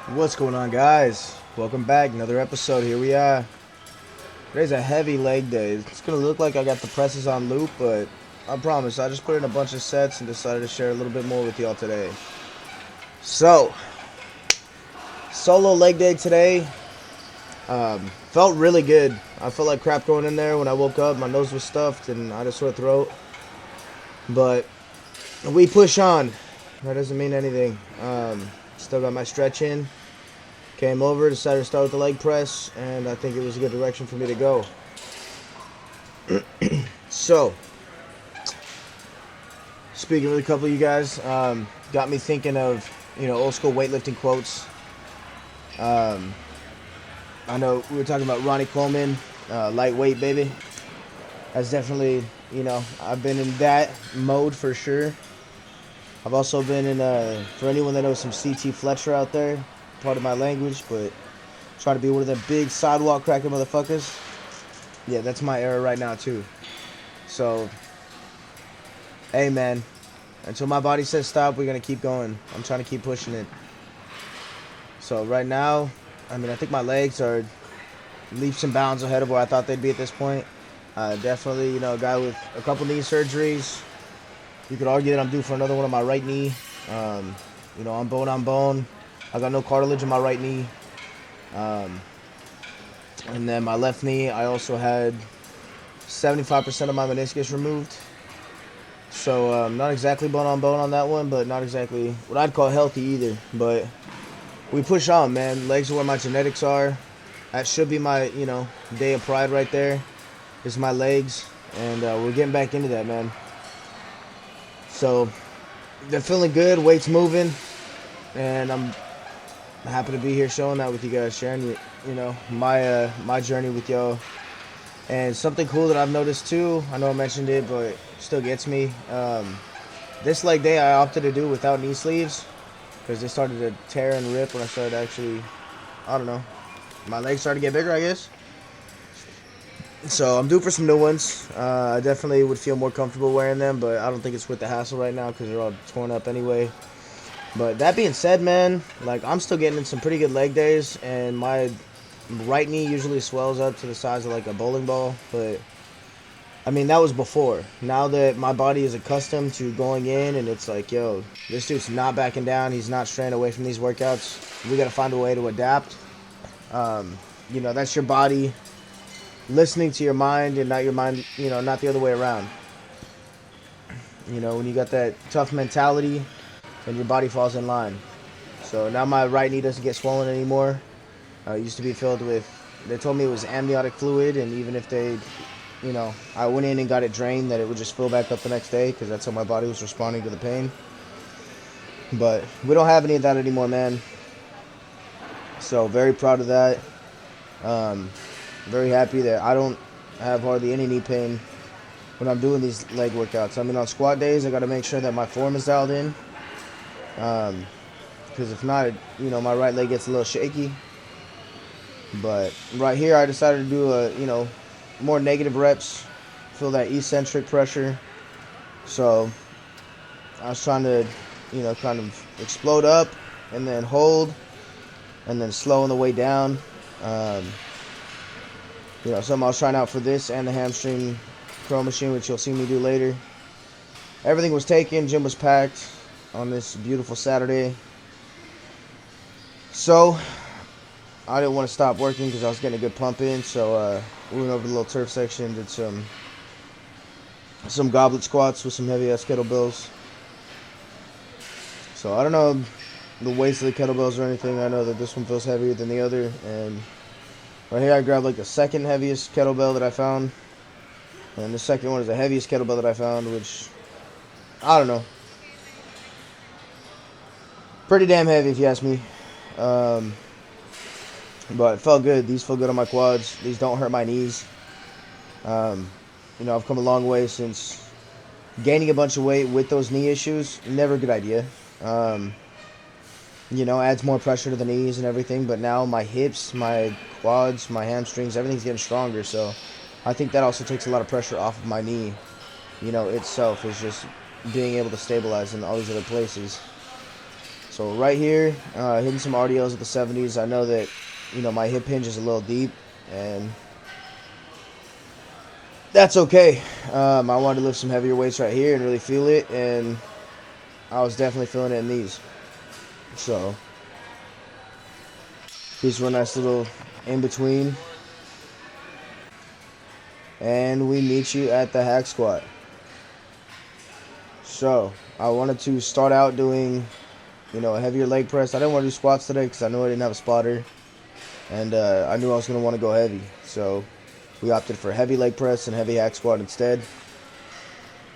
What's going on, guys? Welcome back. Another episode. Here we are. Today's a heavy leg day. It's gonna look like I got the presses on loop, but I promise I just put in a bunch of sets and decided to share a little bit more with y'all today. So, solo leg day today. Felt really good. I felt like crap going in there when I woke up. My nose was stuffed and I had a sore throat. But we push on. That doesn't mean anything. Still got my stretch in. Came over, decided to start with the leg press, and I think it was a good direction for me to go. So, speaking with a couple of you guys, got me thinking of, old school weightlifting quotes. I know we were talking about Ronnie Coleman, lightweight, baby. That's definitely, I've been in that mode for sure. I've also been in, for anyone that knows some CT Fletcher out there, part of my language, but trying to be one of the big sidewalk cracking motherfuckers. Yeah, that's my era right now too. So, hey man, until my body says stop, we're gonna keep going. I'm trying to keep pushing it. So right now, I think my legs are leaps and bounds ahead of where I thought they'd be at this point. Definitely, a guy with a couple knee surgeries. You could argue that I'm due for another one on my right knee. I'm bone on bone. I got no cartilage in my right knee. And then my left knee, I also had 75% of my meniscus removed. So not exactly bone on bone on that one, but not exactly what I'd call healthy either. But we push on, man. Legs are where my genetics are. That should be my, day of pride right there. Is my legs. And we're getting back into that, man. So they're feeling good, weights moving, and I'm happy to be here showing that with you guys, sharing my journey with y'all. And something cool that I've noticed too, I know I mentioned it, but it still gets me. This leg day I opted to do without knee sleeves because they started to tear and rip when I started actually, I don't know, my legs started to get bigger, I guess. So I'm due for some new ones. I definitely would feel more comfortable wearing them, but I don't think it's worth the hassle right now because they're all torn up anyway. But that being said, man, I'm still getting in some pretty good leg days, and my right knee usually swells up to the size of like a bowling ball. But that was before. Now that my body is accustomed to going in, and it's like, yo, this dude's not backing down. He's not straying away from these workouts. We got to find a way to adapt. That's your body listening to your mind and not your mind, not the other way around. When you got that tough mentality and your body falls in line. So now my right knee doesn't get swollen anymore. It used to be filled with, they told me it was amniotic fluid, and even if I went in and got it drained, that it would just fill back up the next day because that's how my body was responding to the pain. But we don't have any of that anymore, man. So very proud of that. Very happy that I don't have hardly any knee pain when I'm doing these leg workouts. On squat days, I got to make sure that my form is dialed in. Because if not, my right leg gets a little shaky. But right here, I decided to do more negative reps, feel that eccentric pressure. So I was trying to, kind of explode up and then hold and then slow on the way down. Something I was trying out for this and the hamstring curl machine, which you'll see me do later. Everything was taken, gym was packed on this beautiful Saturday. So I didn't want to stop working because I was getting a good pump in. So we went over to the little turf section, did some goblet squats with some heavy ass kettlebells. So I don't know the weights of the kettlebells or anything. I know that this one feels heavier than the other, and right here I grabbed the second heaviest kettlebell that I found, and the second one is the heaviest kettlebell that I found, which I don't know, pretty damn heavy if you ask me. But it felt good. These feel good on my quads. These don't hurt my knees. I've come a long way since gaining a bunch of weight with those knee issues. Never a good idea. Adds more pressure to the knees and everything. But now my hips, my quads, my hamstrings, everything's getting stronger. So I think that also takes a lot of pressure off of my knee. Itself is just being able to stabilize in all these other places. So right here, hitting some RDLs at the 70s. I know that, you know, my hip hinge is a little deep, and that's okay. I wanted to lift some heavier weights right here and really feel it, and I was definitely feeling it in these. So these were a nice little in between. And we meet you at the hack squat. So I wanted to start out doing, you know, a heavier leg press. I didn't want to do squats today because I knew I didn't have a spotter, and I knew I was going to want to go heavy. So we opted for heavy leg press and heavy hack squat instead.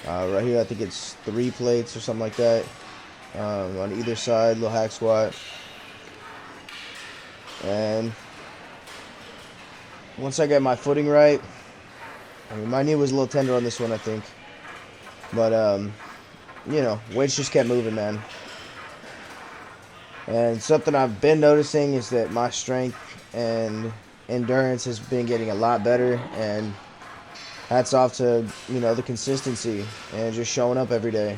Right here, I think it's 3 plates or something like that. On either side, little hack squat. And once I get my footing right, I mean, my knee was a little tender on this one, I think. But, you know, weights just kept moving, man. And something I've been noticing is that my strength and endurance has been getting a lot better. And hats off to, you know, the consistency and just showing up every day.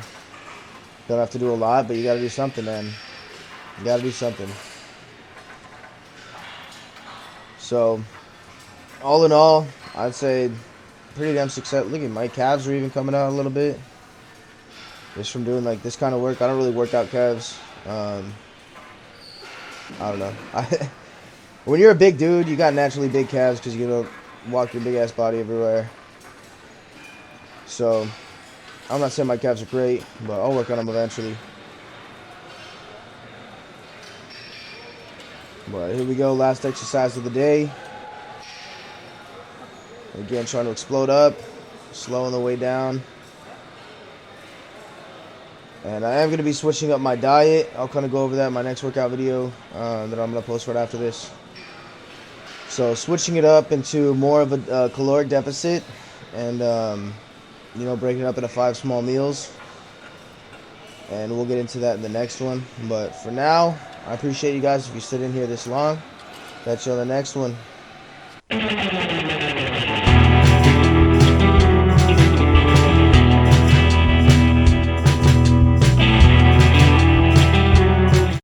Don't have to do a lot, but you got to do something, man. You got to do something. So, all in all, I'd say pretty damn success. Look at my calves are even coming out a little bit. Just from doing like this kind of work. I don't really work out calves. I don't know. When you're a big dude, you got naturally big calves because you don't walk your big ass body everywhere. So, I'm not saying my calves are great, but I'll work on them eventually. But here we go, last exercise of the day. Again, trying to explode up, slowing the way down. And I am going to be switching up my diet. I'll kind of go over that in my next workout video that I'm going to post right after this. So switching it up into more of a caloric deficit and, you know, breaking it up into 5 small meals. And we'll get into that in the next one. But for now, I appreciate you guys if you sit in here this long. Catch you on the next one.